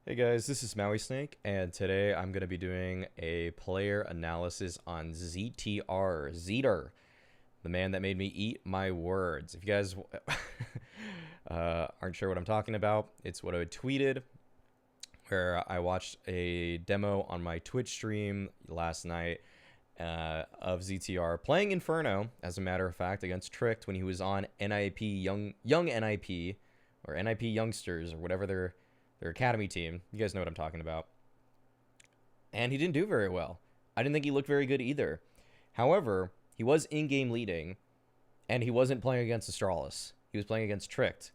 Hey guys, this is Mauisnake, and today I'm going to be doing a player analysis on ZTR, Zeter, the man that made me eat my words. If you guys aren't sure what I'm talking about, it's what I tweeted, where I watched a demo on my Twitch stream last night of ZTR playing Inferno, as a matter of fact, against Tricked when he was on NIP, young NIP, or NIP Youngsters, or whatever their academy team. You guys know what I'm talking about. And he didn't do very well. I didn't think he looked very good either. However, he was in-game leading, and he wasn't playing against Astralis. He was playing against Tricked.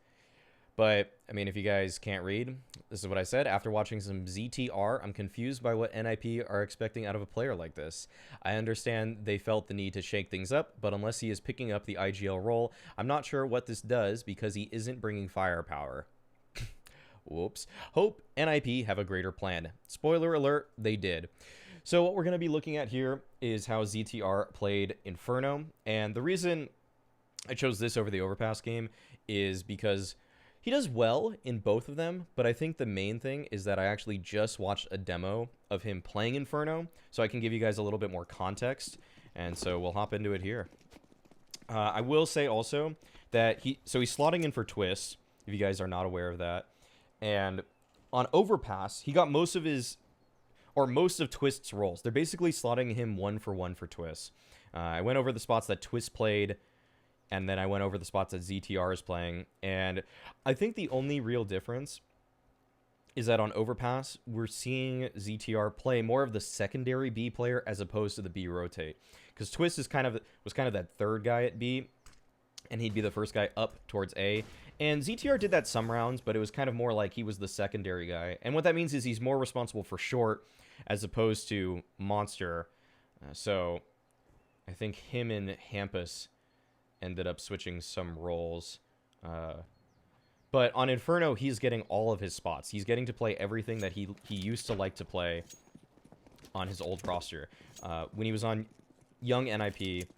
But, I mean, if you guys can't read, this is what I said. After watching some ZTR, I'm confused by what NIP are expecting out of a player like this. I understand they felt the need to shake things up, but unless he is picking up the IGL role, I'm not sure what this does because he isn't bringing firepower. Whoops. Hope NIP have a greater plan. Spoiler alert, they did. So what we're going to be looking at here is how ZTR played Inferno. And the reason I chose this over the Overpass game is because he does well in both of them, but I think the main thing is that I actually just watched a demo of him playing Inferno, so I can give you guys a little bit more context. And so we'll hop into it here. I will say also that he's slotting in for Twist, if you guys are not aware of that. And on Overpass, he got most of Twist's roles. They're basically slotting him 1-for-1 for Twist. I went over the spots that Twist played, and then I went over the spots that ZTR is playing. And I think the only real difference is that on Overpass, we're seeing ZTR play more of the secondary B player as opposed to the B rotate. Because Twist was kind of that third guy at B, and he'd be the first guy up towards A. And ZTR did that some rounds, but it was kind of more like he was the secondary guy. And what that means is he's more responsible for short as opposed to monster. So I think him and Hampus ended up switching some roles. But on Inferno, he's getting all of his spots. He's getting to play everything that he used to like to play on his old roster. When he was on young NIP,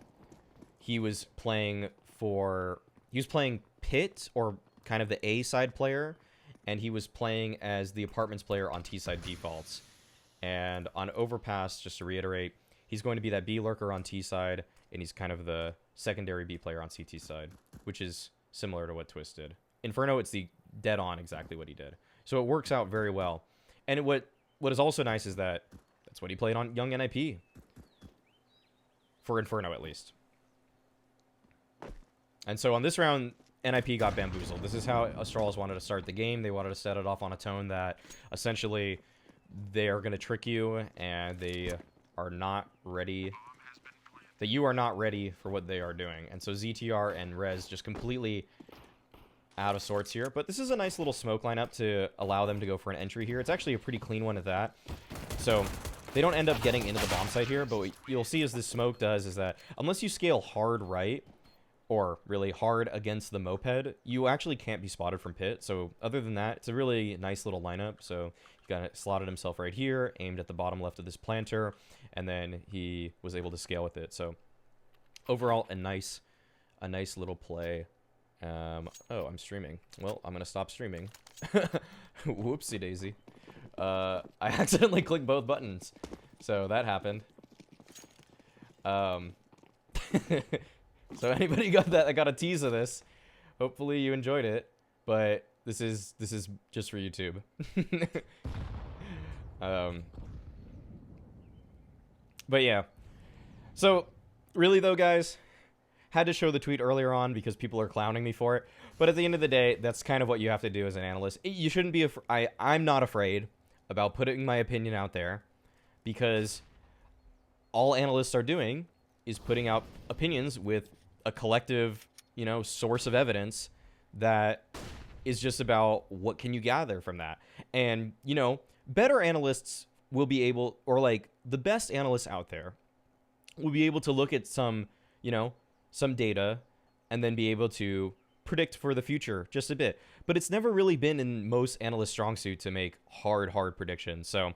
he was playing Pit, or kind of the A side player, and he was playing as the Apartments player on T side defaults. And on Overpass, just to reiterate, he's going to be that B lurker on T side, and he's kind of the secondary B player on CT side, which is similar to what Twist did. Inferno, it's the dead on exactly what he did. So it works out very well. And what is also nice is that that's what he played on young NIP. For Inferno, at least. And so on this round, NIP got bamboozled. This is how Astralis wanted to start the game. They wanted to set it off on a tone that essentially they are going to trick you, and they are not ready. That you are not ready for what they are doing. And so ZTR and Rez just completely out of sorts here. But this is a nice little smoke lineup to allow them to go for an entry here. It's actually a pretty clean one at that. So they don't end up getting into the bomb site here. But what you'll see as this smoke does is that unless you scale hard right, or really hard against the moped, you actually can't be spotted from Pit. So other than that, it's a really nice little lineup. So he got it slotted himself right here, aimed at the bottom left of this planter, and then he was able to scale with it. So overall, a nice little play. Oh, I'm streaming. Well, I'm gonna stop streaming. Whoopsie daisy. I accidentally clicked both buttons, so that happened. So anybody got that? I got a tease of this. Hopefully you enjoyed it, but this is just for YouTube. But yeah. So really though, guys, had to show the tweet earlier on because people are clowning me for it. But at the end of the day, that's kind of what you have to do as an analyst. You shouldn't be I'm not afraid about putting my opinion out there, because all analysts are doing is putting out opinions with a collective, source of evidence that is just about what can you gather from that. And, better analysts will be able, or like the best analysts out there will be able to look at some data and then be able to predict for the future just a bit. But it's never really been in most analysts' strong suit to make hard predictions. So,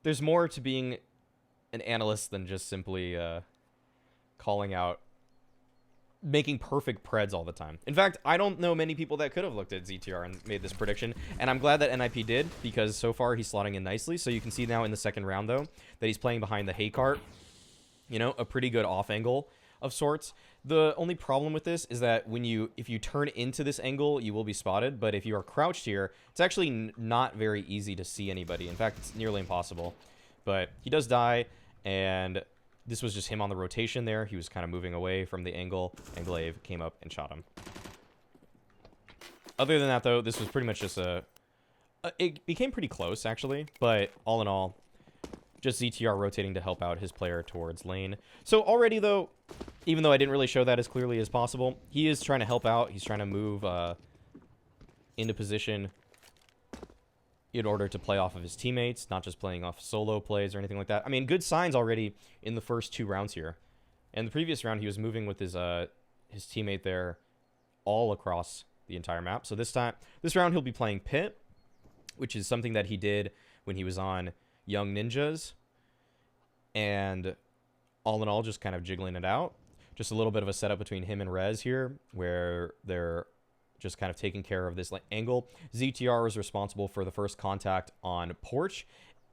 there's more to being an analyst than just simply calling out making perfect preds all the time. In fact, I don't know many people that could have looked at ZTR and made this prediction, and I'm glad that NIP did, because so far he's slotting in nicely. So you can see now in the second round, though, that he's playing behind the hay cart. You know, a pretty good off angle of sorts. The only problem with this is that if you turn into this angle, you will be spotted, but if you are crouched here, it's actually not very easy to see anybody. In fact, it's nearly impossible. But he does die, and this was just him on the rotation there. He was kind of moving away from the angle, and Glaive came up and shot him. Other than that, though, this was pretty much just it became pretty close, actually. But all in all, just ZTR rotating to help out his player towards lane. So already, though, even though I didn't really show that as clearly as possible, he is trying to help out. He's trying to move into position in order to play off of his teammates, not just playing off solo plays or anything like that. I mean, good signs already in the first 2 rounds here. In the previous round, he was moving with his teammate there all across the entire map. So this round, he'll be playing Pit, which is something that he did when he was on Young Ninjas. And all in all, just kind of jiggling it out. Just a little bit of a setup between him and Rez here, where they're just kind of taking care of this angle. ZTR is responsible for the first contact on Porch,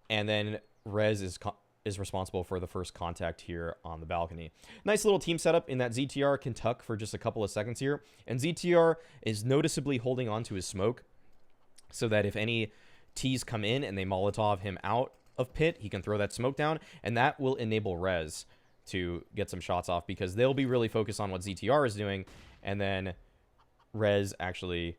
and then Rez is responsible for the first contact here on the balcony. Nice little team setup in that ZTR can tuck for just a couple of seconds here, and ZTR is noticeably holding on to his smoke so that if any T's come in and they Molotov him out of Pit, he can throw that smoke down, and that will enable Rez to get some shots off, because they'll be really focused on what ZTR is doing, and then Rez actually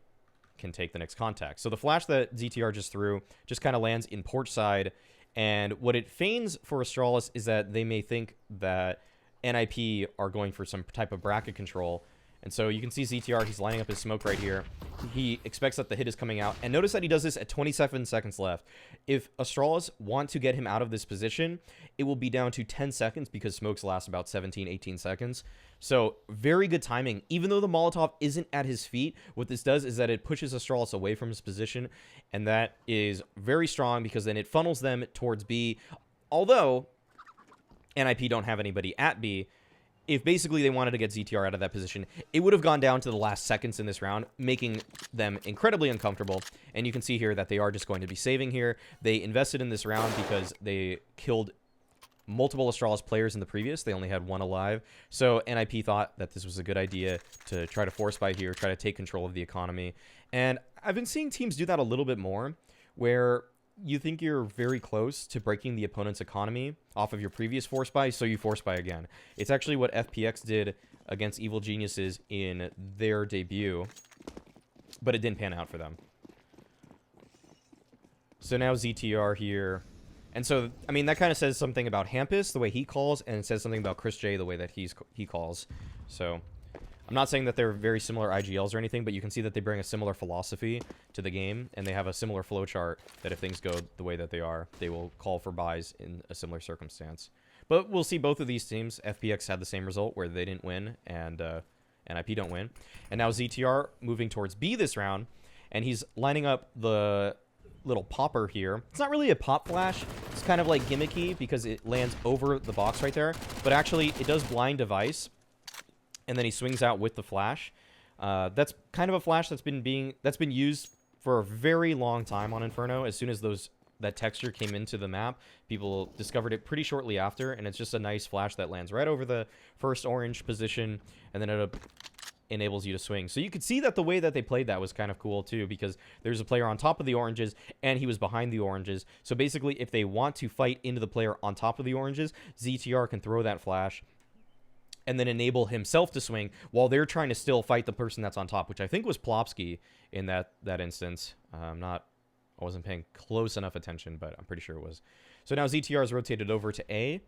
can take the next contact. So the flash that ZTR just threw just kind of lands in Porch side, and what it feigns for Astralis is that they may think that NIP are going for some type of bracket control. And so you can see ZTR, he's lining up his smoke right here. He expects that the hit is coming out. And notice that he does this at 27 seconds left. If Astralis want to get him out of this position, it will be down to 10 seconds because smokes last about 17, 18 seconds. So very good timing. Even though the Molotov isn't at his feet, what this does is that it pushes Astralis away from his position. And that is very strong because then it funnels them towards B. Although NIP don't have anybody at B, if basically they wanted to get ZTR out of that position, it would have gone down to the last seconds in this round, making them incredibly uncomfortable. And you can see here that they are just going to be saving here. They invested in this round because they killed multiple Astralis players in the previous. They only had 1 alive. So NIP thought that this was a good idea to try to force buy here, try to take control of the economy. And I've been seeing teams do that a little bit more, where you think you're very close to breaking the opponent's economy off of your previous force buy, so you force buy again. It's actually what FPX did against Evil Geniuses in their debut, but it didn't pan out for them. So now ZTR here. And so, I mean, that kind of says something about Hampus, the way he calls, and it says something about Chris J, the way that he calls. So I'm not saying that they're very similar IGLs or anything, but you can see that they bring a similar philosophy to the game, and they have a similar flowchart that if things go the way that they are, they will call for buys in a similar circumstance. But we'll see both of these teams. FPX had the same result where they didn't win, and NIP don't win. And now ZTR moving towards B this round, and he's lining up the little popper here. It's not really a pop flash. It's kind of like gimmicky because it lands over the box right there, but actually it does blind device. And then he swings out with the flash. That's kind of a flash that's been used for a very long time on Inferno. As soon as that texture came into the map, people discovered it pretty shortly after, and it's just a nice flash that lands right over the first orange position, and then it enables you to swing. So you could see that the way that they played that was kind of cool too, because there's a player on top of the oranges, and he was behind the oranges. So basically, if they want to fight into the player on top of the oranges, ZTR can throw that flash and then enable himself to swing while they're trying to still fight the person that's on top, which I think was Plopsky in that instance. I wasn't paying close enough attention, but I'm pretty sure it was. So now ZTR is rotated over to A,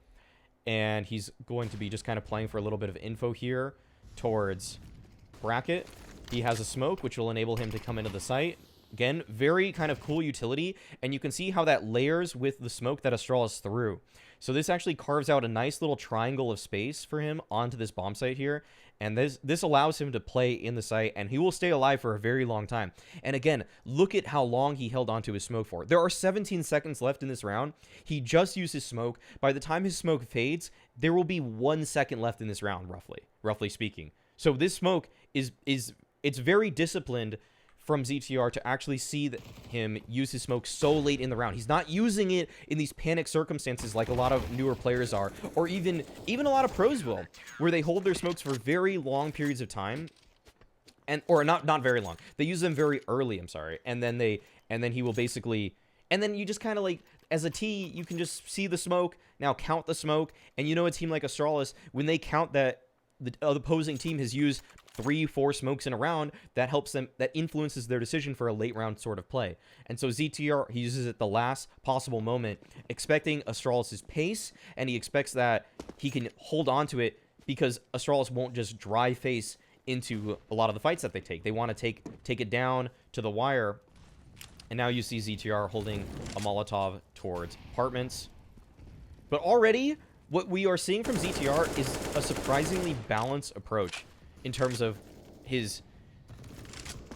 and he's going to be just kind of playing for a little bit of info here towards Bracket. He has a smoke, which will enable him to come into the site. Again, very kind of cool utility, and you can see how that layers with the smoke that Astralis threw. So this actually carves out a nice little triangle of space for him onto this bomb site here, and this allows him to play in the site, and he will stay alive for a very long time. And again, look at how long he held onto his smoke for. There are 17 seconds left in this round. He just used his smoke. By the time his smoke fades, there will be 1 second left in this round, roughly speaking. So this smoke is it's very disciplined from ZTR to actually see him use his smoke so late in the round. He's not using it in these panic circumstances like a lot of newer players are, or even a lot of pros will, where they hold their smokes for very long periods of time, or not very long. They use them very early, I'm sorry, and then he will basically, and then you just kind of like, as a T, you can just see the smoke, now count the smoke, and a team like Astralis, when they count that the opposing team has used 3-4 smokes in a round, that helps them, that influences their decision for a late round sort of play. And so ZTR, he uses it the last possible moment, expecting Astralis' pace, and he expects that he can hold on to it because Astralis won't just dry face into a lot of the fights that they take. They want to take it down to the wire. And now you see ZTR holding a Molotov towards apartments. But already, what we are seeing from ZTR is a surprisingly balanced approach in terms of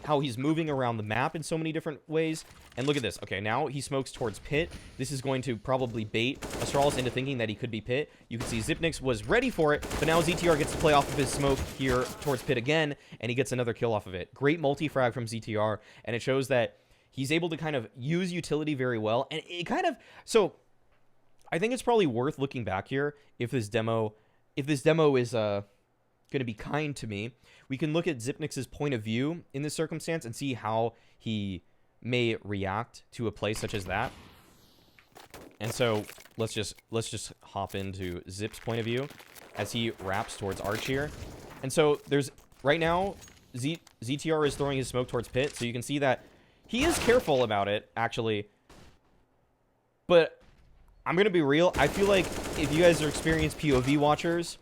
how he's moving around the map in so many different ways. And look at this. Okay, now he smokes towards Pit. This is going to probably bait Astralis into thinking that he could be Pit. You can see Xyp9x was ready for it, but now ZTR gets to play off of his smoke here towards Pit again, and he gets another kill off of it. Great multi-frag from ZTR, and it shows that he's able to kind of use utility very well. And it kind of... So, I think it's probably worth looking back here if this demo is going to be kind to me. We can look at Xyp9x's point of view in this circumstance and see how he may react to a play such as that. And so let's just hop into Zip's point of view as he wraps towards Arch here. And so there's right now ZTR is throwing his smoke towards Pit, so you can see that he is careful about it actually. But I'm gonna be real, I feel like if you guys are experienced POV watchers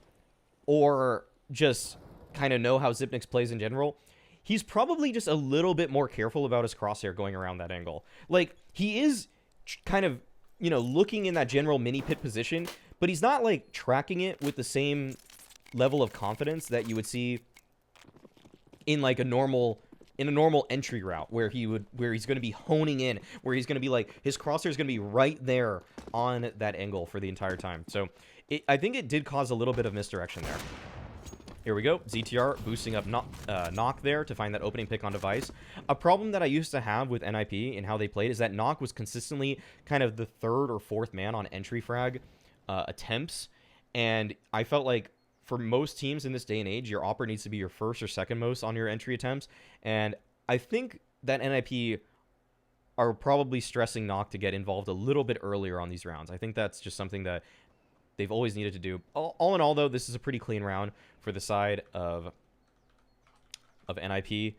or just kind of know how Xyp9x plays in general, he's probably just a little bit more careful about his crosshair going around that angle. Like, he is kind of, looking in that general mini pit position, but he's not, like, tracking it with the same level of confidence that you would see in, like, a normal entry route where he's going to be honing in, where he's going to be, like, his crosshair is going to be right there on that angle for the entire time. So, I think it did cause a little bit of misdirection there. Here we go. ZTR boosting up Knock there to find that opening pick on device. A problem that I used to have with NIP and how they played is that Knock was consistently kind of the third or fourth man on entry frag attempts. And I felt like for most teams in this day and age, your Opera needs to be your first or second most on your entry attempts. And I think that NIP are probably stressing Knock to get involved a little bit earlier on these rounds. I think that's just something that they've always needed to do. All in all, though, this is a pretty clean round for the side of NIP.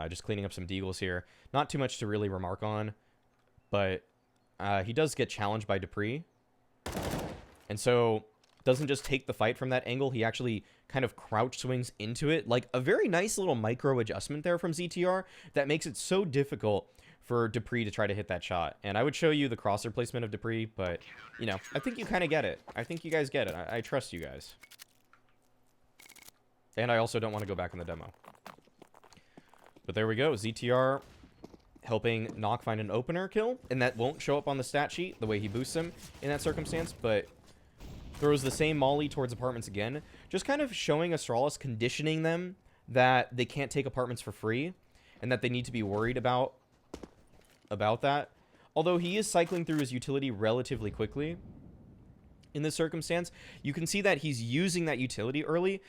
Just cleaning up some deagles here. Not too much to really remark on, but he does get challenged by Dupree. And so doesn't just take the fight from that angle. He actually kind of crouch swings into it. Like a very nice little micro adjustment there from ZTR that makes it so difficult for Dupree to try to hit that shot. And I would show you the crosser placement of Dupree, but, I think you kind of get it. I think you guys get it. I trust you guys. And I also don't want to go back in the demo. But there we go. ZTR helping Knock find an opener kill, and that won't show up on the stat sheet the way he boosts him in that circumstance, but throws the same molly towards apartments again. Just kind of showing Astralis, conditioning them that they can't take apartments for free, and that they need to be worried about that. Although he is cycling through his utility relatively quickly in this circumstance, you can see that he's using that utility early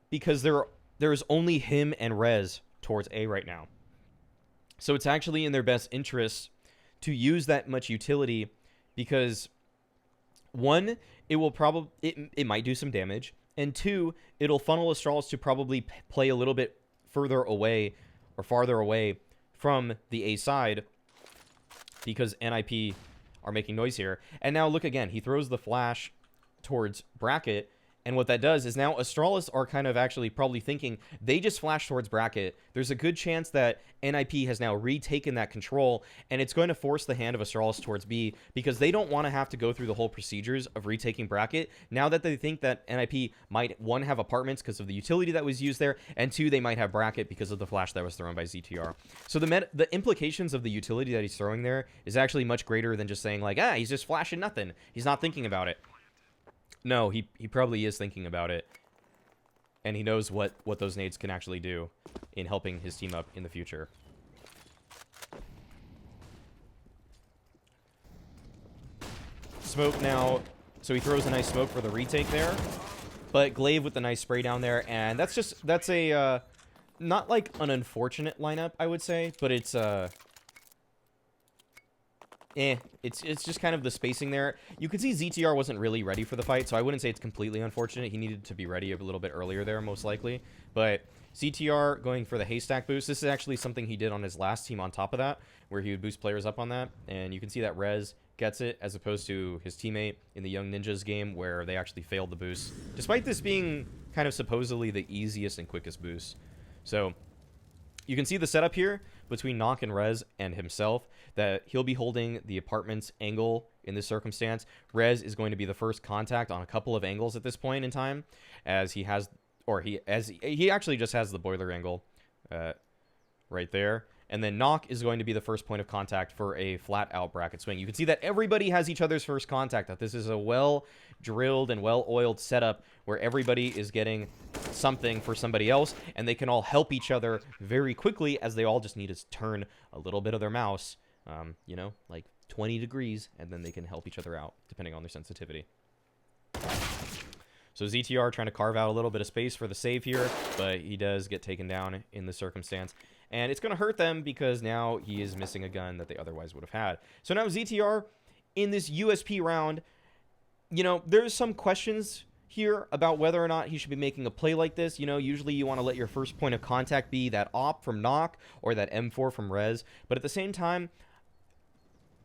because there's only him and Rez towards A right now. So it's actually in their best interest to use that much utility because, one, it will probably it might do some damage, and two, it'll funnel Astralis to probably play a little bit further away or farther away from the A side because NIP are making noise here. And now look again, he throws the flash towards bracket, and what that does is now Astralis are kind of actually probably thinking they just flashed towards bracket. There's a good chance that NIP has now retaken that control, and it's going to force the hand of Astralis towards B because they don't want to have to go through the whole procedures of retaking bracket now that they think that NIP might, one, have apartments because of the utility that was used there, and two, they might have bracket because of the flash that was thrown by ZTR. So the implications of the utility that he's throwing there is actually much greater than just saying like, he's just flashing nothing. He's not thinking about it. No, he probably is thinking about it. And he knows what those nades can actually do in helping his team up in the future. Smoke now. So he throws a nice smoke for the retake there. But Glaive with the nice spray down there. And that's a, not like an unfortunate lineup, I would say. But it's, it's just kind of the spacing there. You can see ZTR wasn't really ready for the fight, so I wouldn't say it's completely unfortunate. He needed to be ready a little bit earlier there, most likely. But ZTR going for the haystack boost. This is actually something he did on his last team on top of that, where he would boost players up on that. And you can see that Rez gets it, as opposed to his teammate in the Young Ninjas game, where they actually failed the boost, despite this being kind of supposedly the easiest and quickest boost. So you can see the setup here between Nock and Rez and himself, that he'll be holding the apartment's angle in this circumstance. Rez is going to be the first contact on a couple of angles at this point in time, as he has, or he actually just has the boiler angle right there. And then Nock is going to be the first point of contact for a flat-out bracket swing. You can see that everybody has each other's first contact, that this is a well-drilled and well-oiled setup where everybody is getting something for somebody else, and they can all help each other very quickly, as they all just need to turn a little bit of their mouse, you know, like 20 degrees, and then they can help each other out, depending on their sensitivity. So ZTR trying to carve out a little bit of space for the save here, but he does get taken down in this circumstance. And it's going to hurt them because now he is missing a gun that they otherwise would have had. So now ZTR, in this USP round, you know, there's some questions here about whether or not he should be making a play like this. You know, usually you want to let your first point of contact be that AWP from Nock or that M4 from Rez. But at the same time,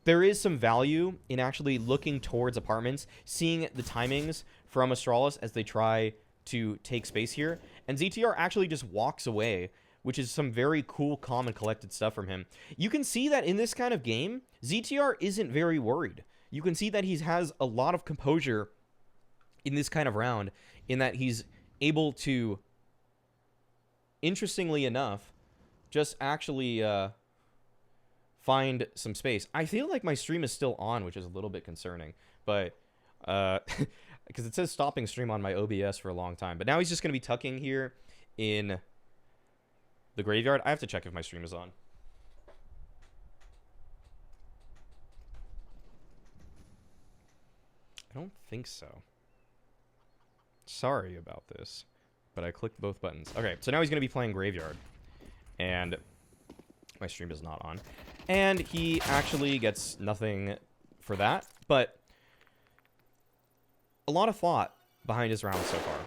there is some value in actually looking towards apartments, seeing the timings from Astralis as they try to take space here. And ZTR actually just walks away, which is some very cool, calm, and collected stuff from him. You can see that in this kind of game, ZTR isn't very worried. You can see that he has a lot of composure in this kind of round, in that he's able to, interestingly enough, just actually find some space. I feel like my stream is still on, which is a little bit concerning, but because it says stopping stream on my OBS for a long time. But now he's just going to be tucking here in the graveyard. I have to check if my stream is on. I don't think so. Sorry about this, but I clicked both buttons. Okay, so now he's going to be playing graveyard, and my stream is not on. And he actually gets nothing for that, but a lot of thought behind his round so far.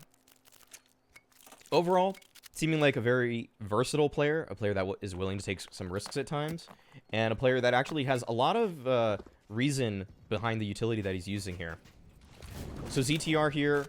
Overall, seeming like a very versatile player, a player that is willing to take some risks at times, and a player that actually has a lot of reason behind the utility that he's using here. So ZTR here,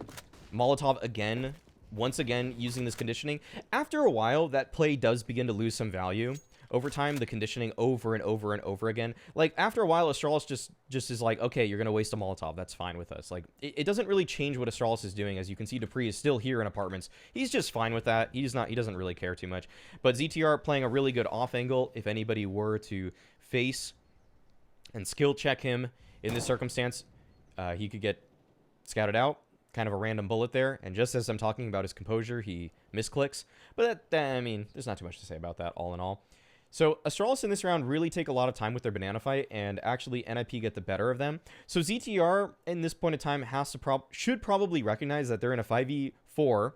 Molotov again, once again using this conditioning. After a while, that play does begin to lose some value. Over time, the conditioning over and over and over again. Like, after a while, Astralis just is like, okay, you're going to waste a Molotov. That's fine with us. Like, it doesn't really change what Astralis is doing. As you can see, Dupree is still here in apartments. He's just fine with that. He doesn't really care too much. But ZTR playing a really good off angle. If anybody were to face and skill check him in this circumstance, he could get scouted out. Kind of a random bullet there. And just as I'm talking about his composure, he misclicks. But that, I mean, there's not too much to say about that, all in all. So Astralis in this round really take a lot of time with their banana fight, and actually NIP get the better of them. So ZTR in this point of time should probably recognize that they're in a 5v4.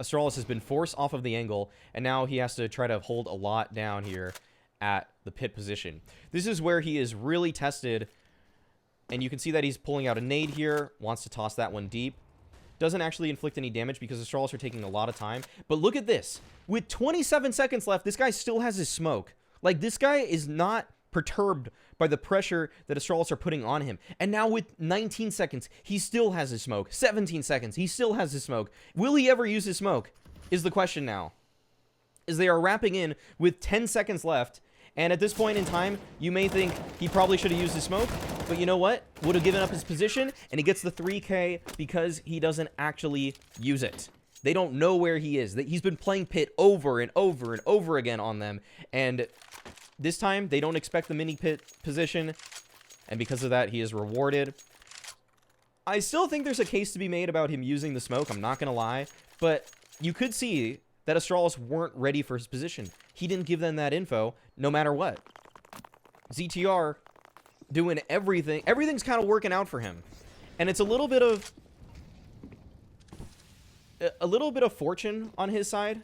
Astralis has been forced off of the angle, and now he has to try to hold a lot down here at the pit position. This is where he is really tested, and you can see that he's pulling out a nade here, wants to toss that one deep. Doesn't actually inflict any damage because Astralis are taking a lot of time. But look at this. With 27 seconds left, this guy still has his smoke. Like, this guy is not perturbed by the pressure that Astralis are putting on him. And now with 19 seconds, he still has his smoke. 17 seconds, he still has his smoke. Will he ever use his smoke is the question now. As they are wrapping in with 10 seconds left. And at this point in time, you may think he probably should have used his smoke. But you know what? Would have given up his position, and he gets the 3K because he doesn't actually use it. They don't know where he is. He's been playing pit over and over and over again on them. And this time, they don't expect the mini pit position. And because of that, he is rewarded. I still think there's a case to be made about him using the smoke, I'm not going to lie. But you could see that Astralis weren't ready for his position. He didn't give them that info, no matter what. ZTR doing everything. Everything's kind of working out for him. And it's a little bit of fortune on his side.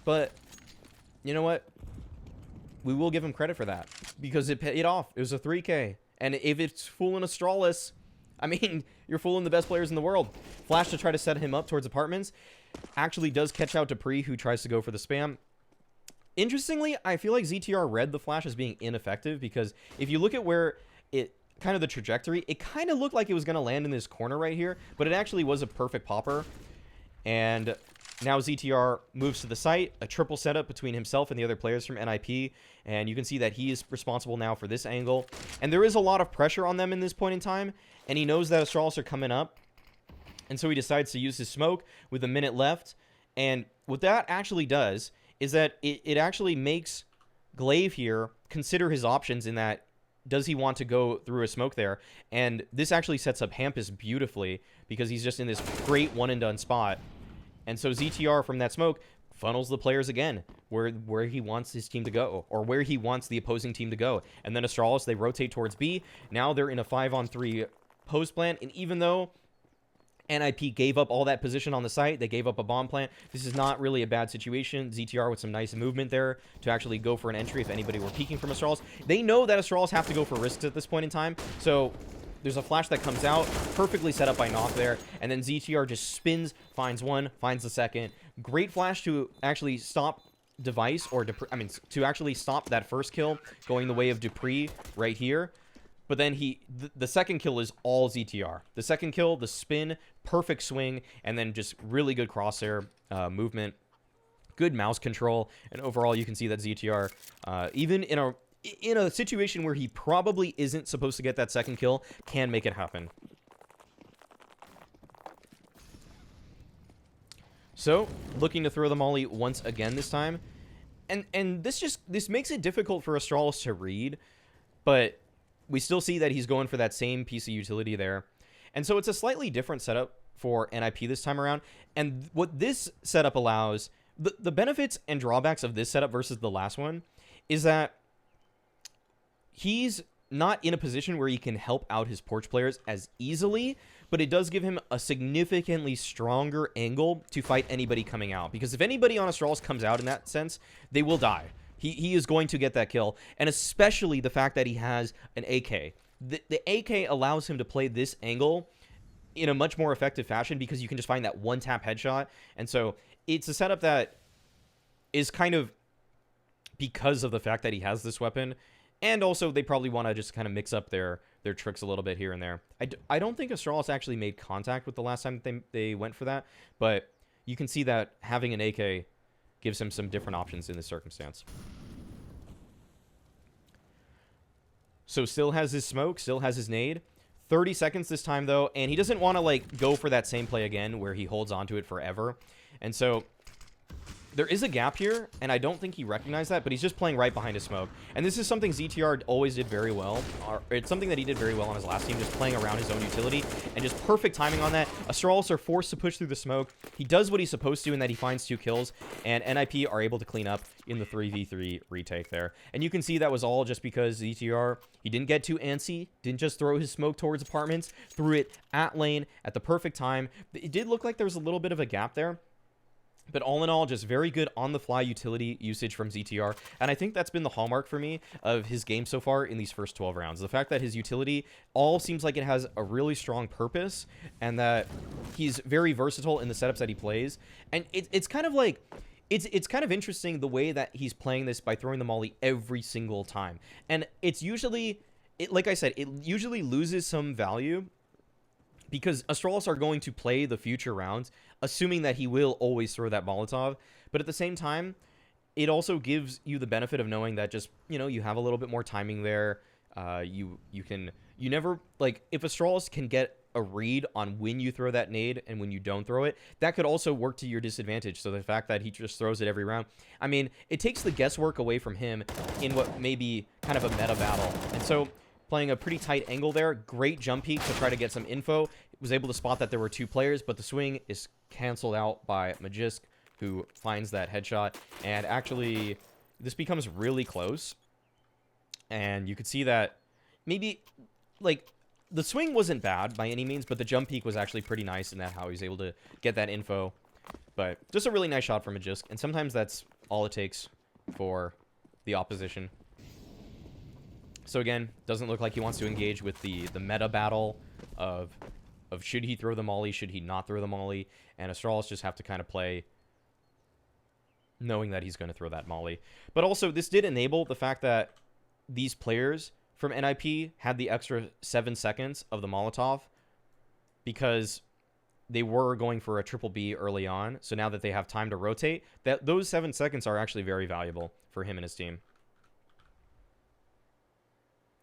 But you know what? We will give him credit for that. Because it paid off. It was a 3K. And if it's fooling Astralis, I mean, you're fooling the best players in the world. Flash to try to set him up towards apartments. Actually does catch out Dupree, who tries to go for the spam. Interestingly, I feel like ZTR read the flash as being ineffective, because if you look at where it, kind of the trajectory, it kind of looked like it was going to land in this corner right here, but it actually was a perfect popper. And now ZTR moves to the site, a triple setup between himself and the other players from NIP, and you can see that he is responsible now for this angle. And there is a lot of pressure on them in this point in time, and he knows that Astralis are coming up, and so he decides to use his smoke with a minute left. And what that actually does is that it actually makes Glaive here consider his options, in that, does he want to go through a smoke there? And this actually sets up Hampus beautifully, because he's just in this great one-and-done spot. And so ZTR from that smoke funnels the players again where he wants his team to go, or where he wants the opposing team to go. And then Astralis, they rotate towards B. Now they're in a 5-on-3 post plant, and even though NIP gave up all that position on the site, they gave up a bomb plant, this is not really a bad situation. ZTR with some nice movement there to actually go for an entry if anybody were peeking from Astralis. They know that Astralis have to go for risks at this point in time, so there's a flash that comes out, perfectly set up by Noth there, and then ZTR just spins, finds one, finds the second. Great flash to actually stop Device, or to actually stop that first kill going the way of Dupree right here. But then the second kill is all ZTR. The second kill, the spin, perfect swing, and then just really good crosshair movement, good mouse control, and overall you can see that ZTR, even in a situation where he probably isn't supposed to get that second kill, can make it happen. So, looking to throw the molly once again this time. And this makes it difficult for Astralis to read, but we still see that he's going for that same piece of utility there. And so it's a slightly different setup for NIP this time around. And what this setup allows, the benefits and drawbacks of this setup versus the last one, is that he's not in a position where he can help out his porch players as easily, but it does give him a significantly stronger angle to fight anybody coming out. Because if anybody on Astralis comes out in that sense, they will die. He is going to get that kill, and especially the fact that he has an AK. The AK allows him to play this angle in a much more effective fashion, because you can just find that one-tap headshot. And so it's a setup that is kind of because of the fact that he has this weapon, and also they probably want to just kind of mix up their tricks a little bit here and there. I don't think Astralis actually made contact with the last time they went for that, but you can see that having an AK gives him some different options in this circumstance. So still has his smoke, still has his nade. 30 seconds this time, though, and he doesn't want to, like, go for that same play again where he holds onto it forever. And so there is a gap here, and I don't think he recognized that, but he's just playing right behind his smoke. And this is something ZTR always did very well. It's something that he did very well on his last team, just playing around his own utility, and just perfect timing on that. Astralis are forced to push through the smoke. He does what he's supposed to in that he finds 2 kills, and NIP are able to clean up in the 3v3 retake there. And you can see that was all just because ZTR, he didn't get too antsy, didn't just throw his smoke towards apartments, threw it at lane at the perfect time. It did look like there was a little bit of a gap there, but all in all, just very good on-the-fly utility usage from ZTR. And I think that's been the hallmark for me of his game so far in these first 12 rounds. The fact that his utility all seems like it has a really strong purpose, and that he's very versatile in the setups that he plays. And it's kind of like, it's kind of interesting the way that he's playing this by throwing the molly every single time. And it's usually, like I said, it usually loses some value, because Astralis are going to play the future rounds, assuming that he will always throw that Molotov. But at the same time, it also gives you the benefit of knowing that just, you know, you have a little bit more timing there. You never, like, if Astralis can get a read on when you throw that nade and when you don't throw it, that could also work to your disadvantage. So the fact that he just throws it every round, I mean, it takes the guesswork away from him in what may be kind of a meta battle. And so playing a pretty tight angle there. Great jump peek to try to get some info. Was able to spot that there were 2 players, but the swing is canceled out by Magisk, who finds that headshot. And actually, this becomes really close. And you could see that maybe, like, the swing wasn't bad by any means, but the jump peek was actually pretty nice in that how he was able to get that info. But just a really nice shot from Magisk, and sometimes that's all it takes for the opposition. So again, doesn't look like he wants to engage with the meta battle of should he throw the molly, should he not throw the molly, and Astralis just have to kind of play knowing that he's going to throw that molly. But also, this did enable the fact that these players from NIP had the extra 7 seconds of the Molotov because they were going for a triple B early on. So now that they have time to rotate, those 7 seconds are actually very valuable for him and his team.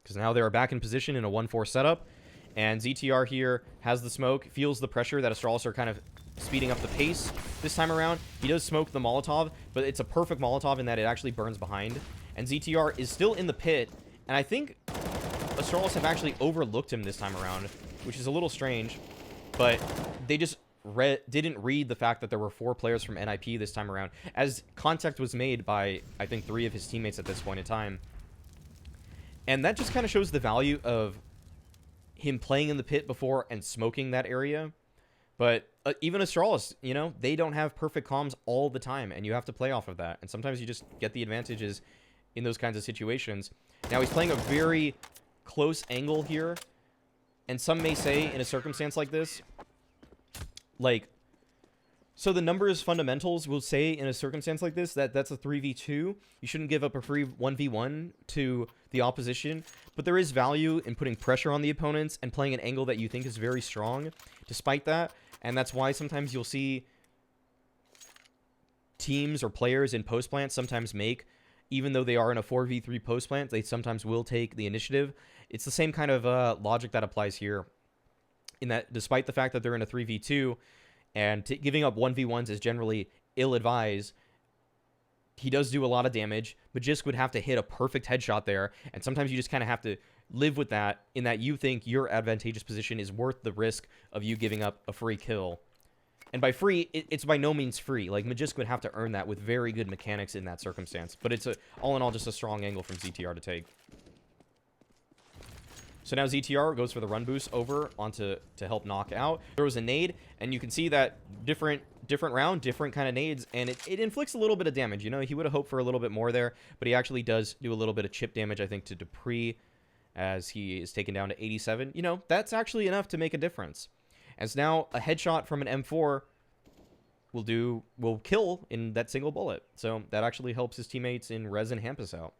Because now they're back in position in a 1-4 setup. And ZTR here has the smoke, feels the pressure that Astralis are kind of speeding up the pace this time around. He does smoke the Molotov, but it's a perfect Molotov in that it actually burns behind. And ZTR is still in the pit. And I think Astralis have actually overlooked him this time around, which is a little strange. But they just didn't read the fact that there were 4 players from NIP this time around, as contact was made by, I think, 3 of his teammates at this point in time. And that just kind of shows the value of him playing in the pit before and smoking that area. But even Astralis, you know, they don't have perfect comms all the time, and you have to play off of that. And sometimes you just get the advantages in those kinds of situations. Now, he's playing a very close angle here. And some may say, in a circumstance like this, like, so the numbers fundamentals will say in a circumstance like this that that's a 3v2. You shouldn't give up a free 1v1 to the opposition. But there is value in putting pressure on the opponents and playing an angle that you think is very strong despite that. And that's why sometimes you'll see teams or players in post plant sometimes make, even though they are in a 4v3 post plant, they sometimes will take the initiative. It's the same kind of logic that applies here, in that despite the fact that they're in a 3v2 and giving up 1v1s is generally ill-advised, he does do a lot of damage. Magisk would have to hit a perfect headshot there, and sometimes you just kind of have to live with that, in that you think your advantageous position is worth the risk of you giving up a free kill. And by free, it's by no means free. Like, Magisk would have to earn that with very good mechanics in that circumstance. But it's, all in all, just a strong angle from ZTR to take. So now ZTR goes for the run boost over onto to help knock out. There was a nade, and you can see that different round, different kind of nades, and it inflicts a little bit of damage. You know, he would have hoped for a little bit more there, but he actually does do a little bit of chip damage, I think, to Dupree, as he is taken down to 87. You know, that's actually enough to make a difference. As now a headshot from an M4 will kill in that single bullet. So that actually helps his teammates in Rez and Hampus out.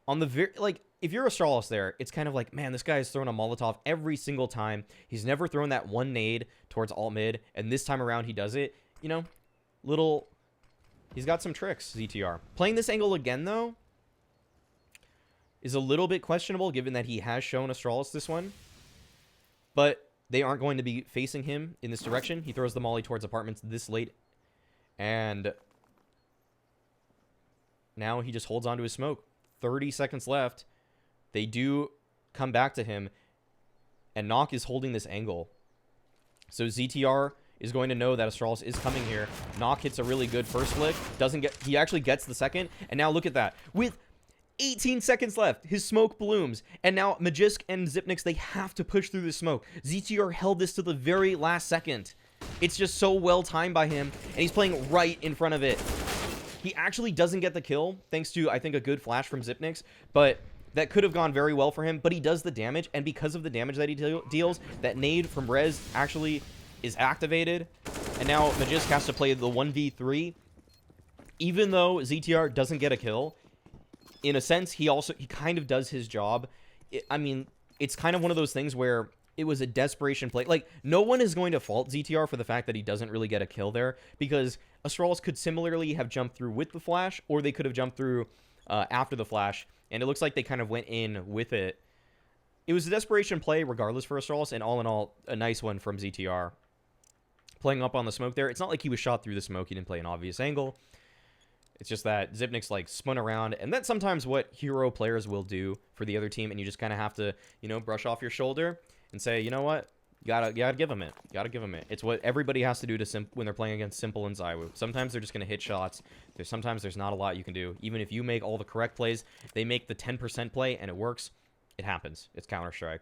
On the like, if you're Astralis there, it's kind of like, man, this guy has thrown a Molotov every single time. He's never thrown that one nade towards alt mid, and this time around he does it. You know, he's got some tricks, ZTR. Playing this angle again, though, is a little bit questionable, given that he has shown Astralis this one. But they aren't going to be facing him in this direction. He throws the molly towards apartments this late, and now he just holds on to his smoke. 30 seconds left. They do come back to him, and Nock is holding this angle. So ZTR is going to know that Astralis is coming here. Nock hits a really good first flick. He actually gets the second, and now look at that. With 18 seconds left, his smoke blooms, and now Magisk and Xyp9x, they have to push through the smoke. ZTR held this to the very last second. It's just so well timed by him, and he's playing right in front of it. He actually doesn't get the kill, thanks to, I think, a good flash from Xyp9x, but that could have gone very well for him, but he does the damage, and because of the damage that he deals, that nade from Rez actually is activated, and now Magisk has to play the 1v3. Even though ZTR doesn't get a kill, in a sense, he kind of does his job. I mean, it's kind of one of those things where it was a desperation play. Like, no one is going to fault ZTR for the fact that he doesn't really get a kill there, because Astralis could similarly have jumped through with the flash, or they could have jumped through after the flash, and it looks like they kind of went in with it. It was a desperation play regardless for Astralis, and all in all, a nice one from ZTR. Playing up on the smoke there. It's not like he was shot through the smoke. He didn't play an obvious angle. It's just that Zipnik's like spun around, and that's sometimes what hero players will do for the other team, and you just kind of have to, you know, brush off your shoulder and say, you know what, you gotta give them it. Gotta give them it. It's what everybody has to do to when they're playing against Simple and Zywoo. Sometimes they're just gonna hit shots. Sometimes there's not a lot you can do. Even if you make all the correct plays, they make the 10% play and it works. It happens. It's Counter-Strike.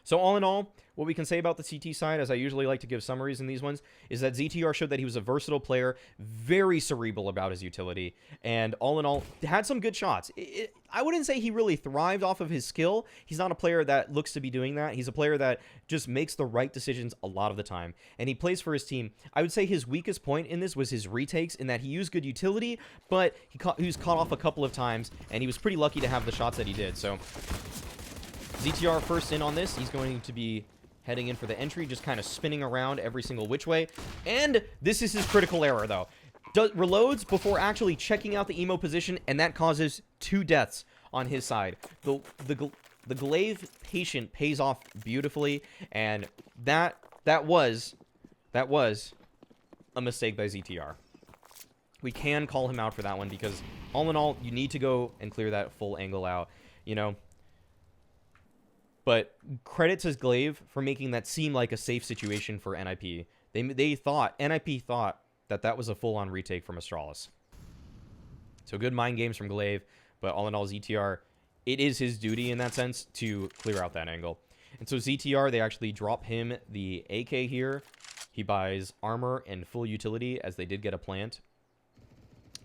So all in all, what we can say about the CT side, as I usually like to give summaries in these ones, is that ZTR showed that he was a versatile player, very cerebral about his utility, and all in all, had some good shots. I wouldn't say he really thrived off of his skill. He's not a player that looks to be doing that. He's a player that just makes the right decisions a lot of the time, and he plays for his team. I would say his weakest point in this was his retakes, in that he used good utility, but he was caught off a couple of times, and he was pretty lucky to have the shots that he did. So ZTR first in on this. He's going to be heading in for the entry, just kind of spinning around every single which way. And this is his critical error, though. Reloads before actually checking out the emo position, and that causes 2 deaths on his side. The glaive patient pays off beautifully, and that was a mistake by ZTR. We can call him out for that one, because all in all, you need to go and clear that full angle out, you know. But credit to Glaive for making that seem like a safe situation for NIP. NIP thought that was a full-on retake from Astralis. So good mind games from Glaive, but all in all, ZTR, it is his duty in that sense to clear out that angle. And so ZTR, they actually drop him the AK here. He buys armor and full utility, as they did get a plant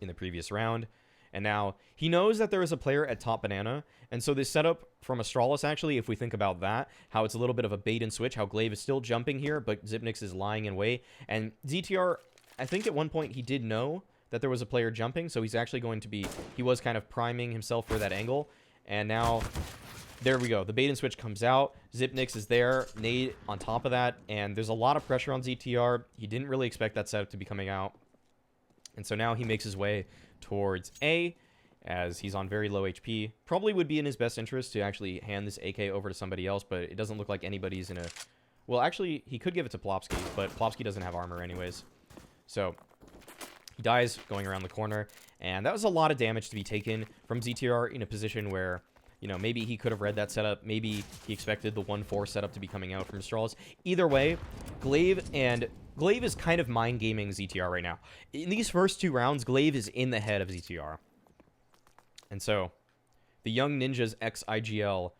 in the previous round. And now he knows that there is a player at top banana. And so this setup from Astralis, actually, if we think about that, how it's a little bit of a bait and switch, how Glaive is still jumping here, but Zipnik's is lying in wait. And ZTR, I think at one point he did know that there was a player jumping. So he's actually going to be, he was kind of priming himself for that angle. And now, there we go. The bait and switch comes out. Zipnik's is there. Nade on top of that. And there's a lot of pressure on ZTR. He didn't really expect that setup to be coming out. And so now he makes his way towards A, as he's on very low HP. Probably would be in his best interest to actually hand this AK over to somebody else, but it doesn't look like anybody's in a... Well, actually, he could give it to Plopsky, but Plopsky doesn't have armor anyways. So, he dies going around the corner, and that was a lot of damage to be taken from ZTR in a position where, you know, maybe he could have read that setup. Maybe he expected the 1-4 setup to be coming out from Astralis. Either way, Glaive is kind of mind gaming ZTR right now. In these first 2 rounds, Glaive is in the head of ZTR. And so, the Young Ninjas x-IGL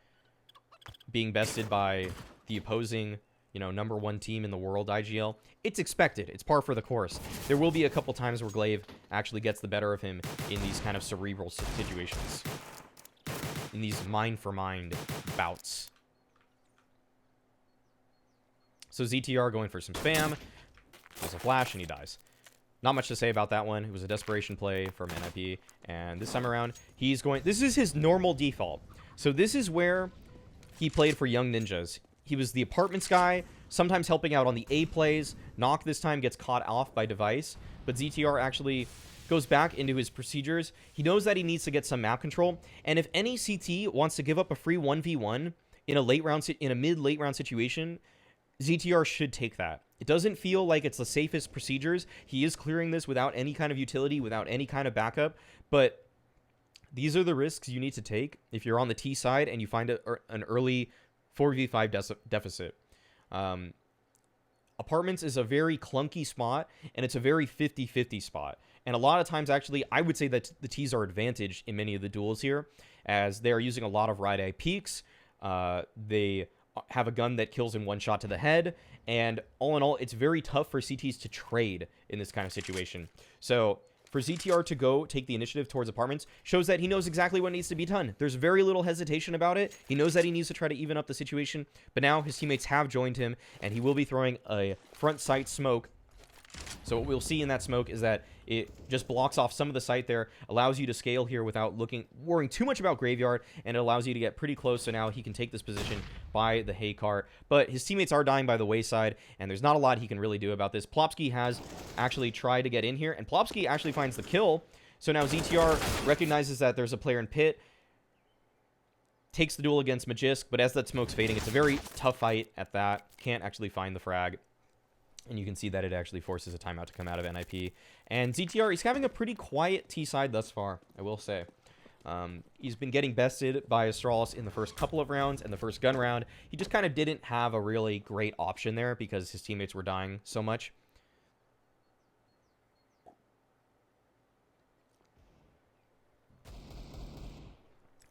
being bested by the opposing, you know, #1 team in the world, IGL, it's expected. It's par for the course. There will be a couple times where Glaive actually gets the better of him in these kind of cerebral situations. In these mind-for-mind bouts. So ZTR going for some spam. There's a flash, and he dies. Not much to say about that one. It was a desperation play from NIP. And this time around, he's going... This is his normal default. So this is where he played for Young Ninjas. He was the apartments guy, sometimes helping out on the A plays. Knock this time gets caught off by Device. But ZTR actually goes back into his procedures. He knows that he needs to get some map control. And if any CT wants to give up a free 1v1 in a mid-late round situation, ZTR should take that. It doesn't feel like it's the safest procedures. He is clearing this without any kind of utility, without any kind of backup, but these are the risks you need to take if you're on the T side and you find an early 4v5 deficit. Apartments is a very clunky spot, and it's a very 50-50 spot. And a lot of times, actually, I would say that the Ts are advantaged in many of the duels here, as they are using a lot of right eye peaks. They have a gun that kills in one shot to the head, and all in all, it's very tough for CTs to trade in this kind of situation. So for ZTR to go take the initiative towards apartments shows that he knows exactly what needs to be done. There's very little hesitation about it. He knows that he needs to try to even up the situation, but now his teammates have joined him, and he will be throwing a front sight smoke. So what we'll see in that smoke is that it just blocks off some of the sight there, allows you to scale here without worrying too much about Graveyard, and it allows you to get pretty close, so now he can take this position by the hay cart. But his teammates are dying by the wayside, and there's not a lot he can really do about this. Plopsky has actually tried to get in here, and Plopsky actually finds the kill. So now ZTR recognizes that there's a player in pit, takes the duel against Magisk, but as that smoke's fading, it's a very tough fight at that. Can't actually find the frag. And you can see that it actually forces a timeout to come out of NIP. And ZTR, he's having a pretty quiet T-side thus far, I will say. He's been getting bested by Astralis in the first couple of rounds and the first gun round. He just kind of didn't have a really great option there because his teammates were dying so much.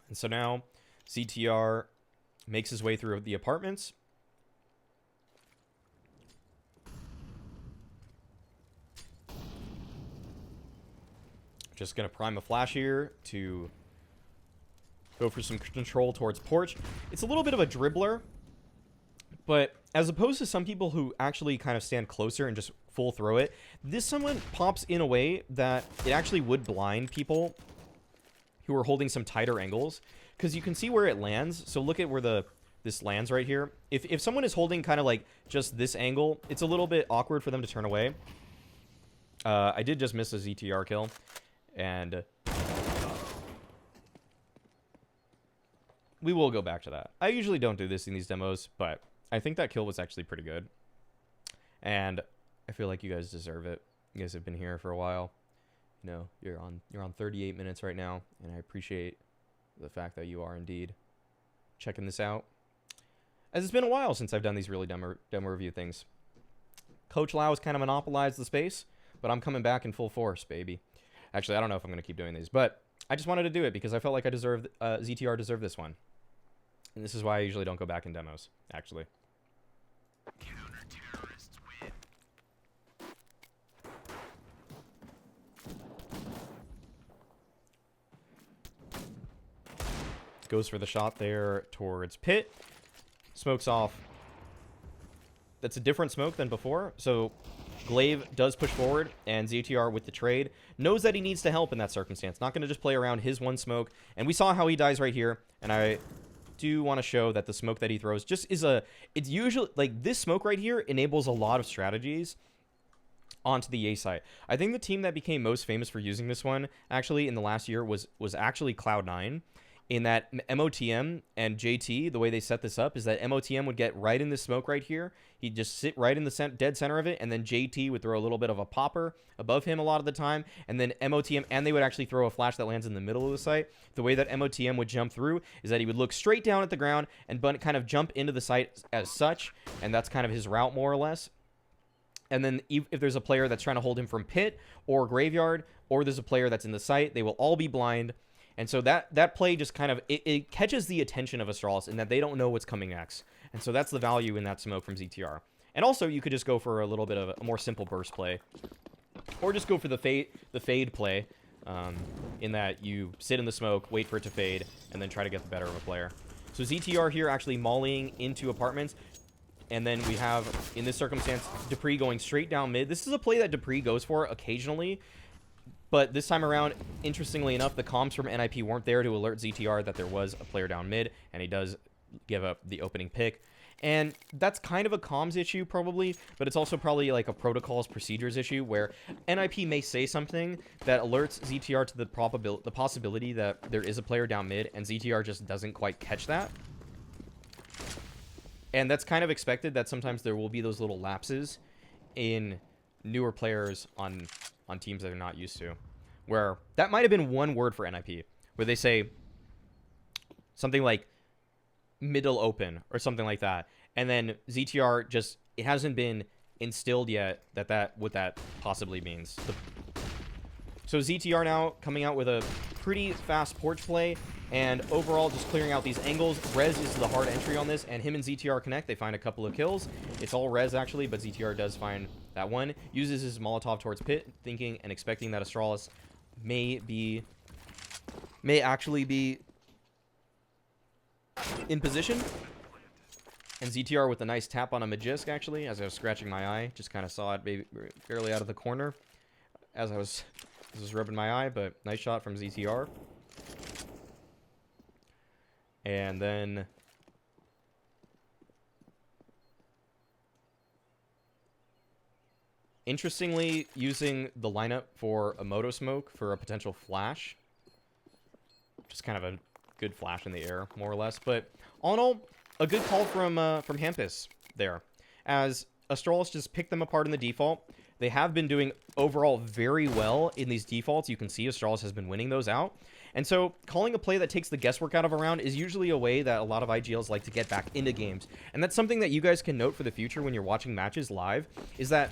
And so now ZTR makes his way through the apartments. Just going to prime a flash here to go for some control towards porch. It's a little bit of a dribbler, but as opposed to some people who actually kind of stand closer and just full throw it, this someone pops in a way that it actually would blind people who are holding some tighter angles, because you can see where it lands. So look at where this lands right here. If someone is holding kind of like just this angle, it's a little bit awkward for them to turn away. I did just miss a ZTR kill, and we will go back to that. I usually don't do this in these demos, but I think that kill was actually pretty good, and I feel like you guys deserve it. You guys have been here for a while. You know, you're on 38 minutes right now, and I appreciate the fact that you are indeed checking this out, as it's been a while since I've done these really demo review things. Coach Lau has kind of monopolized the space, but I'm coming back in full force, baby. Actually, I don't know if I'm going to keep doing these, but I just wanted to do it because I felt like ZTR deserved this one. And this is why I usually don't go back in demos, actually. Counter-terrorists win. Goes for the shot there towards pit. Smokes off. That's a different smoke than before. So Glaive does push forward, and ZTR with the trade knows that he needs to help in that circumstance. Not going to just play around his one smoke. And we saw how he dies right here. And I do want to show that the smoke that he throws just is it's usually like this smoke right here enables a lot of strategies onto the A site. I think the team that became most famous for using this one actually in the last year was actually Cloud9. In that MOTM and JT, the way they set this up is that MOTM would get right in the smoke right here. He'd just sit right in the dead center of it, and then JT would throw a little bit of a popper above him a lot of the time, and then MOTM, and they would actually throw a flash that lands in the middle of the site. The way that MOTM would jump through is that he would look straight down at the ground and kind of jump into the site as such, and that's kind of his route more or less. And then if there's a player that's trying to hold him from pit or graveyard, or there's a player that's in the site, they will all be blind. And so that play just kind of, it catches the attention of Astralis in that they don't know what's coming next. And so that's the value in that smoke from ZTR. And also, you could just go for a little bit of a more simple burst play. Or just go for the fade play, in that you sit in the smoke, wait for it to fade, and then try to get the better of a player. So ZTR here actually mollying into apartments. And then we have, in this circumstance, Dupree going straight down mid. This is a play that Dupree goes for occasionally. But this time around, interestingly enough, the comms from NIP weren't there to alert ZTR that there was a player down mid, and he does give up the opening pick. And that's kind of a comms issue, probably, but it's also probably like a protocols procedures issue where NIP may say something that alerts ZTR to the possibility that there is a player down mid, and ZTR just doesn't quite catch that. And that's kind of expected, that sometimes there will be those little lapses in newer players on teams that they're not used to, where that might have been one word for NIP, where they say something like middle open or something like that, and then ZTR just, it hasn't been instilled yet what that possibly means. So ZTR now coming out with a pretty fast porch play, and overall just clearing out these angles. Rez is the hard entry on this, and him and ZTR connect. They find a couple of kills. It's all Rez actually, but ZTR does find that one. Uses his Molotov towards pit, thinking and expecting that Astralis may actually be in position. And ZTR with a nice tap on a Magisk actually, as I was scratching my eye. Just kind of saw it maybe barely out of the corner as I was rubbing my eye, but nice shot from ZTR. And then interestingly, using the lineup for a Moto Smoke for a potential flash. Just kind of a good flash in the air, more or less. But all in all, a good call from Hampus there. As Astralis just picked them apart in the default. They have been doing overall very well in these defaults. You can see Astralis has been winning those out. And so calling a play that takes the guesswork out of a round is usually a way that a lot of IGLs like to get back into games. And that's something that you guys can note for the future when you're watching matches live, is that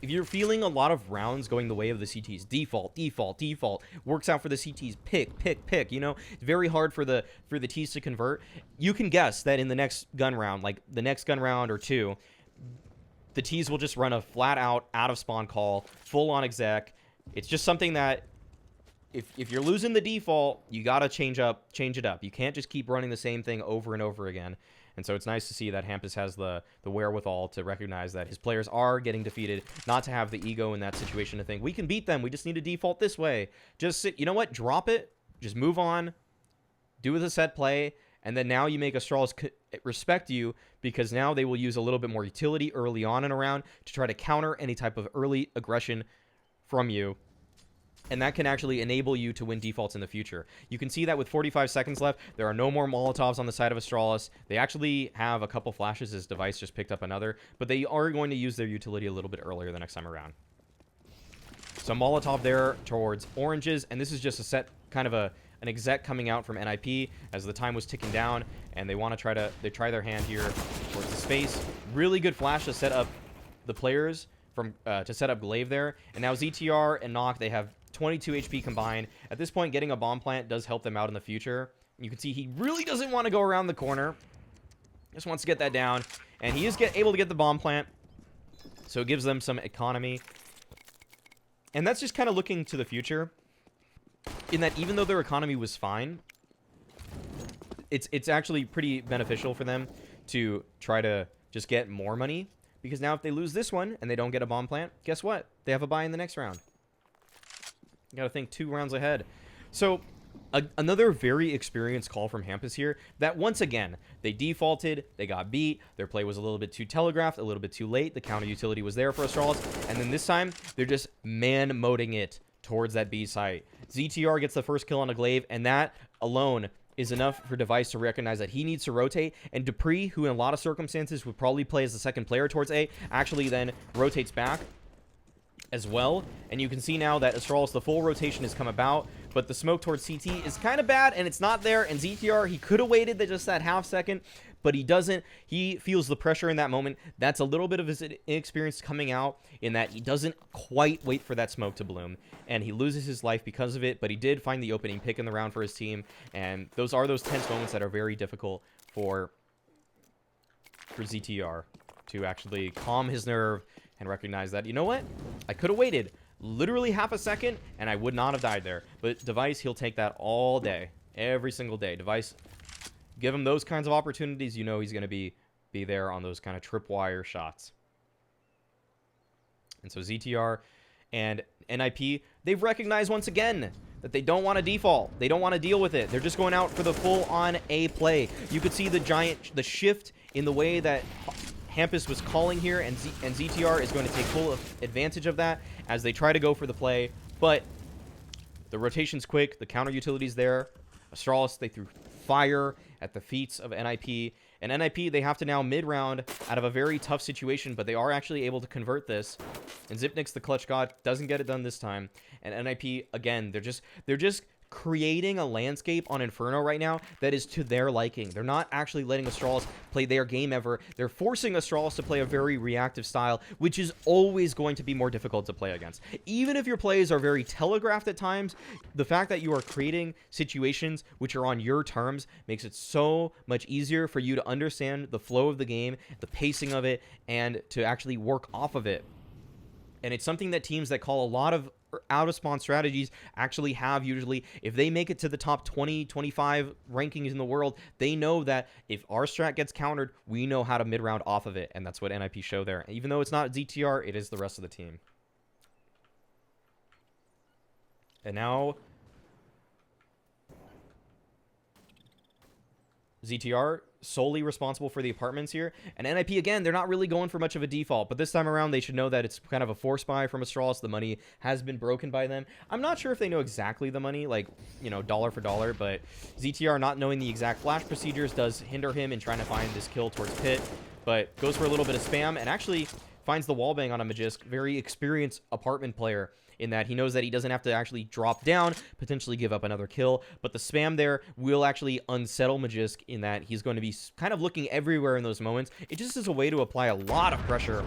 if you're feeling a lot of rounds going the way of the CTs, default, works out for the CTs, pick, you know, it's very hard for the Ts to convert. You can guess that in the next gun round, like the next gun round or two, the Ts will just run a flat out of spawn call, full on exec. It's just something that if you're losing the default, you got to change it up. You can't just keep running the same thing over and over again. And so it's nice to see that Hampus has the wherewithal to recognize that his players are getting defeated, not to have the ego in that situation to think, we can beat them, we just need to default this way. Just sit, you know what, drop it, just move on, do with a set play, and then now you make Astralis respect you, because now they will use a little bit more utility early on in a round to try to counter any type of early aggression from you. And that can actually enable you to win defaults in the future. You can see that with 45 seconds left, there are no more Molotovs on the side of Astralis. They actually have a couple flashes as Device just picked up another, but they are going to use their utility a little bit earlier the next time around. So Molotov there towards oranges, and this is just a set, kind of an exec coming out from NIP as the time was ticking down, and they want to try their hand here towards the space. Really good flash to set up the players to set up Glaive there, and now ZTR and Nock, they have 22 HP combined. At this point, getting a bomb plant does help them out in the future. You can see he really doesn't want to go around the corner. Just wants to get that down. And he is able to get the bomb plant. So it gives them some economy. And that's just kind of looking to the future. In that even though their economy was fine, it's actually pretty beneficial for them to try to just get more money. Because now if they lose this one and they don't get a bomb plant, guess what? They have a buy in the next round. You gotta think 2 rounds ahead. So another very experienced call from Hampus here, that once again, they defaulted, they got beat, their play was a little bit too telegraphed, a little bit too late, the counter utility was there for Astralis, and then this time, they're just man-moding it towards that B site. ZTR gets the first kill on a Glaive, and that alone is enough for Device to recognize that he needs to rotate, and Dupree, who in a lot of circumstances would probably play as the second player towards A, actually then rotates back as well. And you can see now that Astralis, the full rotation has come about, but the smoke towards CT is kind of bad, and it's not there. And ZTR, he could have waited just that half second, but he doesn't. He feels the pressure in that moment. That's a little bit of his inexperience coming out in that he doesn't quite wait for that smoke to bloom, and he loses his life because of it, but he did find the opening pick in the round for his team, and those are those tense moments that are very difficult for ZTR to actually calm his nerve and recognize that, you know what? I could have waited literally half a second, and I would not have died there. But Device, he'll take that all day, every single day. Device, give him those kinds of opportunities, you know he's going to be there on those kind of tripwire shots. And so ZTR and NIP, they've recognized once again that they don't want to default. They don't want to deal with it. They're just going out for the full-on A play. You could see the shift in the way that Hampus was calling here, and ZTR is going to take full advantage of that as they try to go for the play. But the rotation's quick, the counter utility's there. Astralis, they threw fire at the feet of NIP. And NIP, they have to now mid-round out of a very tough situation, but they are actually able to convert this. And Zipnik's the clutch god, doesn't get it done this time. And NIP, again, they're just creating a landscape on Inferno right now that is to their liking. They're not actually letting Astralis play their game ever. They're forcing Astralis to play a very reactive style, which is always going to be more difficult to play against. Even if your plays are very telegraphed at times, the fact that you are creating situations which are on your terms makes it so much easier for you to understand the flow of the game, the pacing of it, and to actually work off of it. And it's something that teams that call a lot of out-of-spawn strategies actually have usually. If they make it to the top 20, 25 rankings in the world, they know that if our strat gets countered, we know how to mid-round off of it, and that's what NIP show there. Even though it's not ZTR, it is the rest of the team. And now ZTR solely responsible for the apartments here, and NIP, again, they're not really going for much of a default, but this time around they should know that it's kind of a force buy from Astralis. The money has been broken by them. I'm not sure if they know exactly the money, like, you know, dollar for dollar, but ZTR not knowing the exact flash procedures does hinder him in trying to find this kill towards Pit. but goes for a little bit of spam and actually finds the wallbang on a Magisk. Very experienced apartment player in that he knows that he doesn't have to actually drop down, potentially give up another kill, but the spam there will actually unsettle Magisk in that he's going to be kind of looking everywhere in those moments. It just is a way to apply a lot of pressure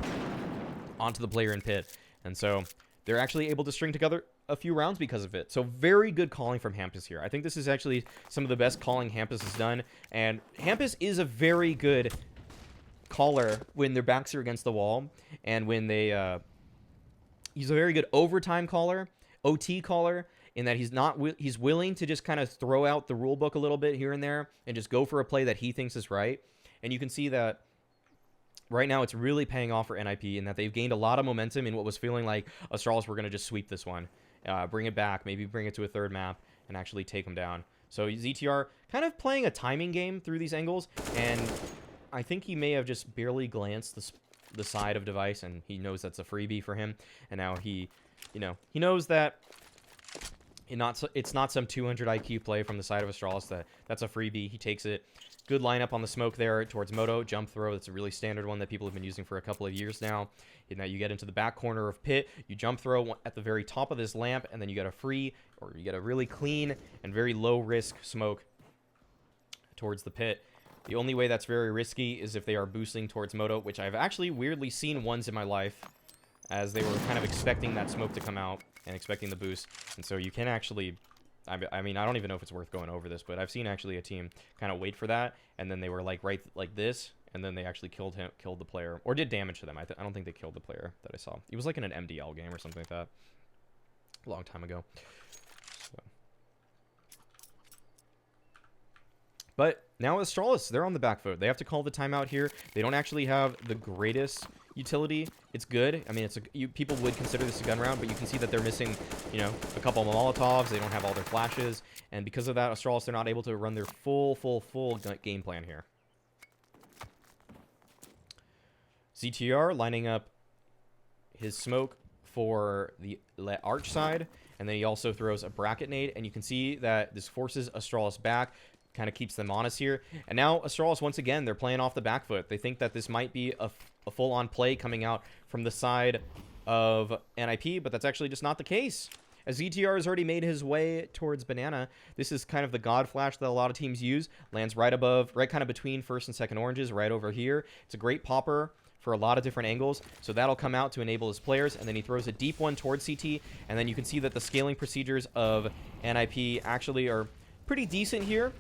onto the player in pit, and so they're actually able to string together a few rounds because of it. So very good calling from Hampus here. I think this is actually some of the best calling Hampus has done, and Hampus is a very good caller when their backs are against the wall, and when they he's a very good overtime caller, OT caller, in that he's willing to just kind of throw out the rule book a little bit here and there and just go for a play that he thinks is right. And you can see that right now it's really paying off for NIP in that they've gained a lot of momentum in what was feeling like Astralis were going to just sweep this one, bring it back, maybe bring it to a third map and actually take them down. So ZTR kind of playing a timing game through these angles, and I think he may have just barely glanced the side of Device, and he knows that's a freebie for him. And now he knows that it's not some 200 IQ play from the side of Astralis. That's a freebie. He takes it. Good lineup on the smoke there towards Moto. Jump throw. That's a really standard one that people have been using for a couple of years now. In that you get into the back corner of pit, you jump throw at the very top of this lamp, and then you get a free, or you get a really clean and very low risk smoke towards the pit. The only way that's very risky is if they are boosting towards Moto, which I've actually weirdly seen once in my life, as they were kind of expecting that smoke to come out and expecting the boost. And so you can actually, I mean, I don't even know if it's worth going over this, but I've seen actually a team kind of wait for that, and then they were like right like this, and then they actually killed the player, or did damage to them. I don't think they killed the player that I saw. It was like in an MDL game or something like that, a long time ago. So. But now Astralis, they're on the back foot. They have to call the timeout here. They don't actually have the greatest utility. It's good. I mean, people would consider this a gun round, but you can see that they're missing, a couple of Molotovs. They don't have all their flashes, and because of that, Astralis, they're not able to run their full game plan here. ZTR lining up his smoke for the arch side, and then he also throws a bracket nade, and you can see that this forces Astralis back, kind of keeps them honest here. And now Astralis, once again, they're playing off the back foot. They think that this might be a full-on play coming out from the side of NIP, but that's actually just not the case. As ZTR has already made his way towards Banana, this is kind of the God Flash that a lot of teams use. Lands right above, right kind of between first and second oranges, right over here. It's a great popper for a lot of different angles, so that'll come out to enable his players, and then he throws a deep one towards CT, and then you can see that the scaling procedures of NIP actually are pretty decent here.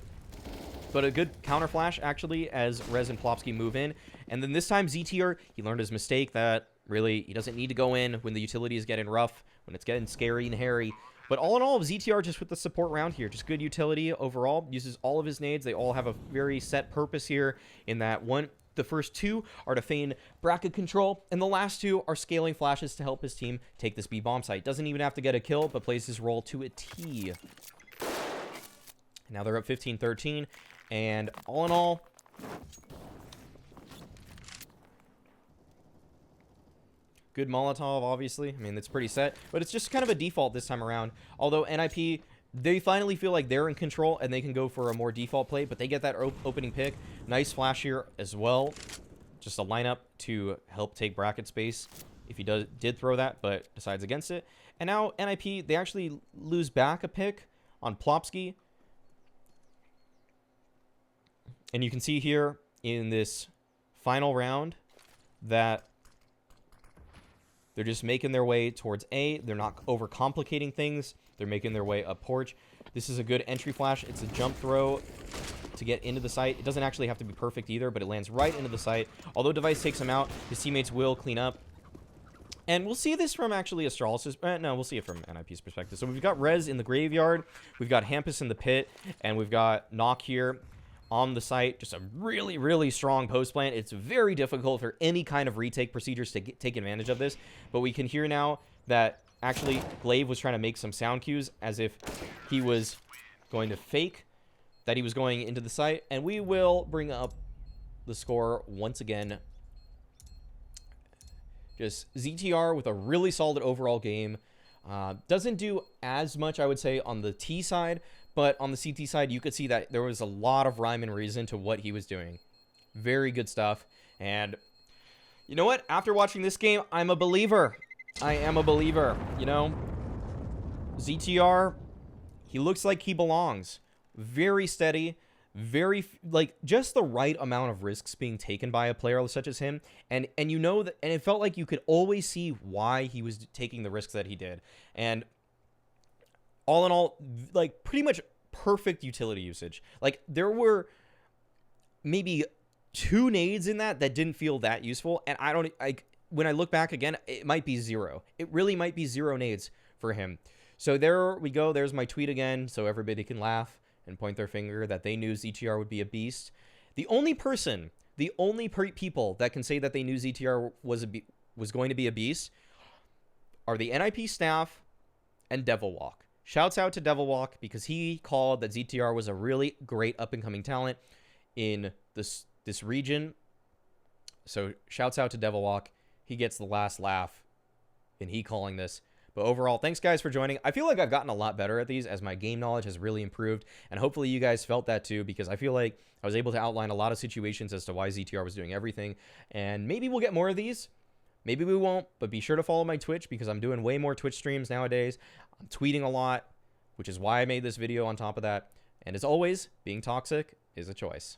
But a good counter flash, actually, as Rez and Plopsky move in. And then this time, ZTR, he learned his mistake that really he doesn't need to go in when the utility is getting rough, when it's getting scary and hairy. But all in all, ZTR just with the support round here. Just good utility overall. Uses all of his nades. They all have a very set purpose here in that the first two are to feign bracket control, and the last two are scaling flashes to help his team take this B bomb site. Doesn't even have to get a kill, but plays his role to a T. Now they're up 15-13. And all in all, good Molotov, obviously. I mean, it's pretty set, but it's just kind of a default this time around. Although NIP, they finally feel like they're in control and they can go for a more default play, but they get that opening pick. Nice flash here as well. Just a lineup to help take bracket space if he did throw that, but decides against it. And now NIP, they actually lose back a pick on Plopsky. And you can see here in this final round that they're just making their way towards A. They're not overcomplicating things. They're making their way up porch. This is a good entry flash. It's a jump throw to get into the site. It doesn't actually have to be perfect either, but it lands right into the site. Although Device takes him out, his teammates will clean up. And we'll see this from actually Astralis's... no, we'll see it from NIP's perspective. So we've got Rez in the graveyard. We've got Hampus in the pit. And we've got Knock here on the site. Just a really, really strong post plant. It's very difficult for any kind of retake procedures to take advantage of this. But we can hear now that actually Glaive was trying to make some sound cues as if he was going to fake that he was going into the site. And we will bring up the score once again. Just ZTR with a really solid overall game. Doesn't do as much, I would say, on the T side. But on the CT side, you could see that there was a lot of rhyme and reason to what he was doing. Very good stuff. And you know what? After watching this game, I'm a believer. I am a believer. You know, ZTR, he looks like he belongs. Very steady, very, like, just the right amount of risks being taken by a player such as him. And you know that, and it felt like you could always see why he was taking the risks that he did. And all in all, like, pretty much perfect utility usage. Like, there were maybe 2 nades in that didn't feel that useful. And when I look back again, it might be 0. It really might be 0 nades for him. So there we go. There's my tweet again, so everybody can laugh and point their finger that they knew ZTR would be a beast. The only people that can say that they knew ZTR was going to be a beast are the NIP staff and Devilwalk. Shouts out to Devilwalk because he called that ZTR was a really great up-and-coming talent in this region. So shouts out to Devilwalk. He gets the last laugh in he calling this. But overall, thanks guys for joining. I feel like I've gotten a lot better at these as my game knowledge has really improved. And hopefully you guys felt that too, because I feel like I was able to outline a lot of situations as to why ZTR was doing everything. And maybe we'll get more of these. Maybe we won't, but be sure to follow my Twitch because I'm doing way more Twitch streams nowadays. I'm tweeting a lot, which is why I made this video on top of that. And as always, being toxic is a choice.